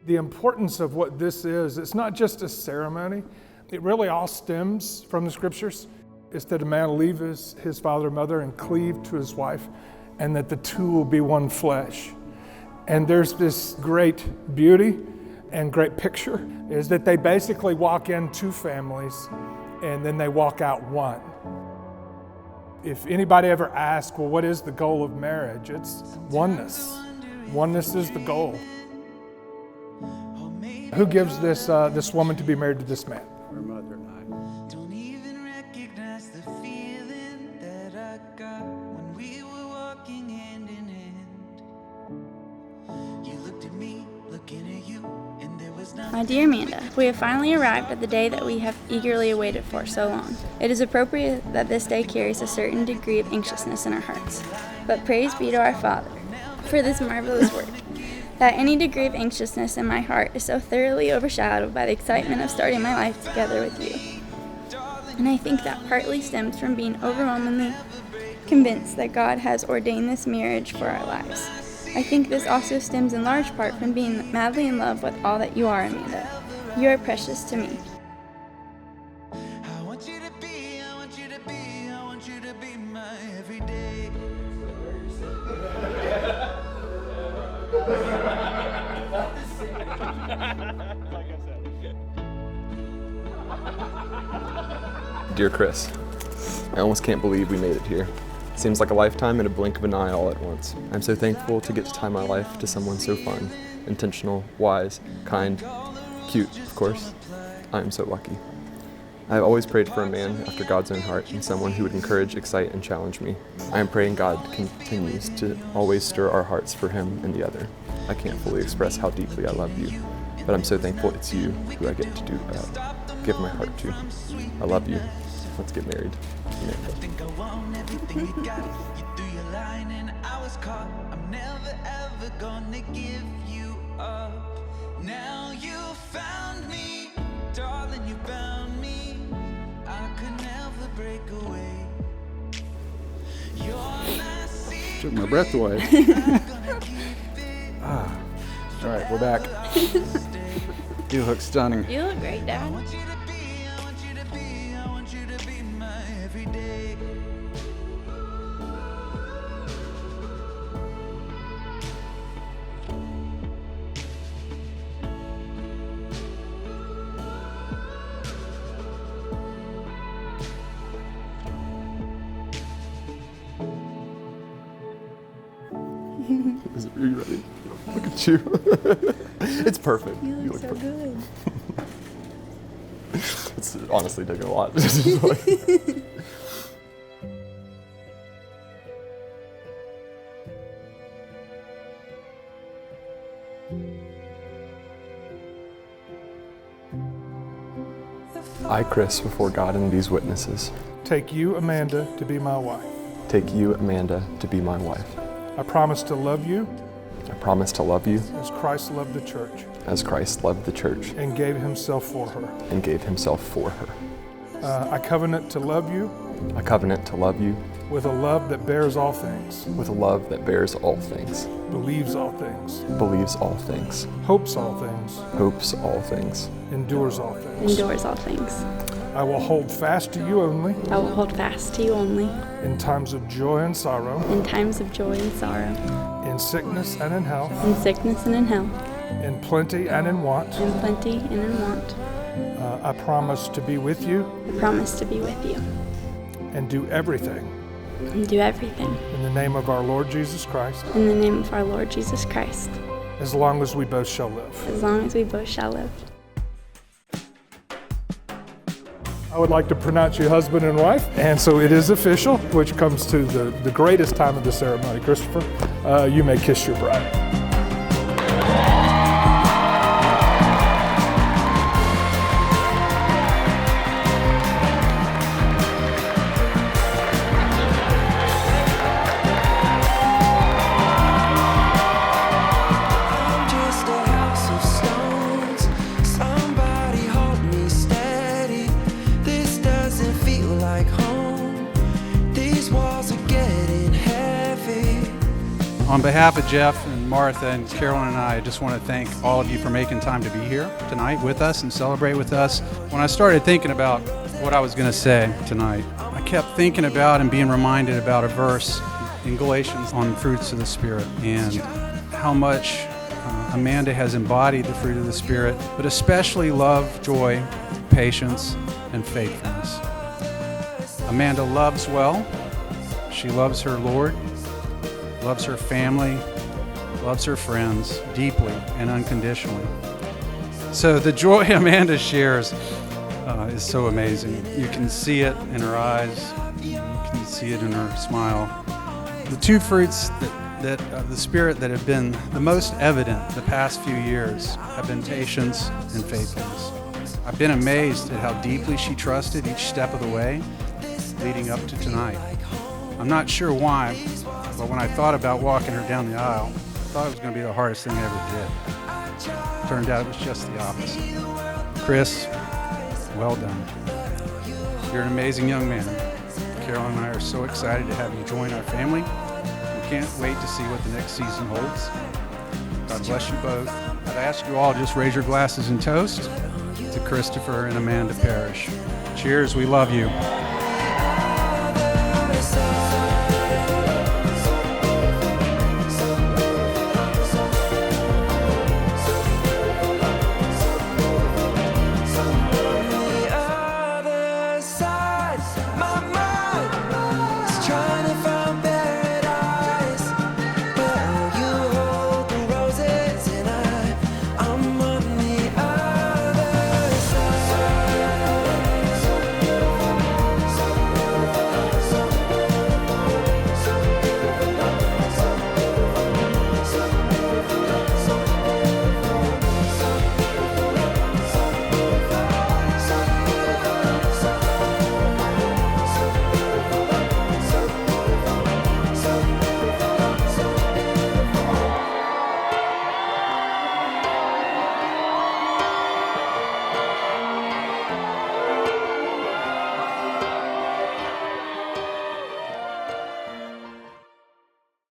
The importance of what this is, it's not just a ceremony. It really all stems from the scriptures. It's that a man will leave his father and mother and cleave to his wife, and that the two will be one flesh. And there's this great beauty and great picture, is that they basically walk in two families and then they walk out one. If anybody ever asks, well, what is the goal of marriage? It's oneness. Oneness is the goal. Who gives this woman to be married to this man? Her mother and I. Don't even recognize the feeling that I got when we were walking hand in hand. You looked at me, looking at you, and there was nothing. My dear Amanda, we have finally arrived at the day that we have eagerly awaited for so long. It is appropriate that this day carries a certain degree of anxiousness in our hearts. But praise be to our Father for this marvelous work, that any degree of anxiousness in my heart is so thoroughly overshadowed by the excitement of starting my life together with you. And I think that partly stems from being overwhelmingly convinced that God has ordained this marriage for our lives. I think this also stems in large part from being madly in love with all that you are, Amanda. You are precious to me. I want you to be, I want you to be, I want you to be my everyday. Dear Chris, I almost can't believe we made it here. Seems like a lifetime and a blink of an eye all at once. I'm so thankful to get to tie my life to someone so fun, intentional, wise, kind, cute, of course. I am so lucky. I have always prayed for a man after God's own heart and someone who would encourage, excite, and challenge me. I am praying God continues to always stir our hearts for him and the other. I can't fully express how deeply I love you, but I'm so thankful it's you who I get to give my heart to. I love you. Let's get married. Amanda. Think I want everything you got. You threw your line and I was caught. I'm never ever gonna give you up. Now you found me, darling, you found me. I could never break away. You're my secret. Took my breath away. All right, we're back. You look stunning. You look great, Dad. I want you to be, I want you to be, I want you to be my everyday. Are you ready? Look at you. It's perfect. You look so perfect. good. It's honestly taking a lot. I, Chris, before God and these witnesses, Take you, Amanda, to be my wife. take you, Amanda, to be my wife. I promise to love you I promise to love you as Christ loved the church as Christ loved the church and gave himself for her. and gave himself for her. I covenant to love you I covenant to love you with a love that bears all things, with a love that bears all things, believes all things, believes all things, hopes all things, hopes all things, endures all things. Endures all things. I will hold fast to you only I will hold fast to you only in times of joy and sorrow, in times of joy and sorrow, in sickness and in health, in sickness and in health, in plenty and in want. in plenty and in want. I promise to be with you I promise to be with you and do everything and do everything in the name of our Lord Jesus Christ, in the name of our Lord Jesus Christ, as long as we both shall live. as long as we both shall live. I would like to pronounce you husband and wife, and so it is official, which comes to the greatest time of the ceremony. Christopher, you may kiss your bride. I'm just a house of stones. Somebody hold me steady. This doesn't feel like home. These walls are getting heavy. On behalf of Jeff and Martha and Carolyn and I just want to thank all of you for making time to be here tonight with us and celebrate with us. When I started thinking about what I was going to say tonight, I kept thinking about and being reminded about a verse in Galatians on fruits of the Spirit and how much Amanda has embodied the fruit of the Spirit, but especially love, joy, patience, and faithfulness. Amanda loves well. She loves her Lord, loves her family, loves her friends deeply and unconditionally. So the joy Amanda shares is so amazing. You can see it in her eyes. You can see it in her smile. The two fruits that the Spirit that have been the most evident the past few years have been patience and faithfulness. I've been amazed at how deeply she trusted each step of the way leading up to tonight. I'm not sure why, but when I thought about walking her down the aisle, I thought it was going to be the hardest thing I ever did. Turned out it was just the opposite. Chris, well done. You're an amazing young man. Carolyn and I are so excited to have you join our family. We can't wait to see what the next season holds. God bless you both. I'd ask you all to just raise your glasses and toast to Christopher and Amanda Parrish. Cheers, we love you.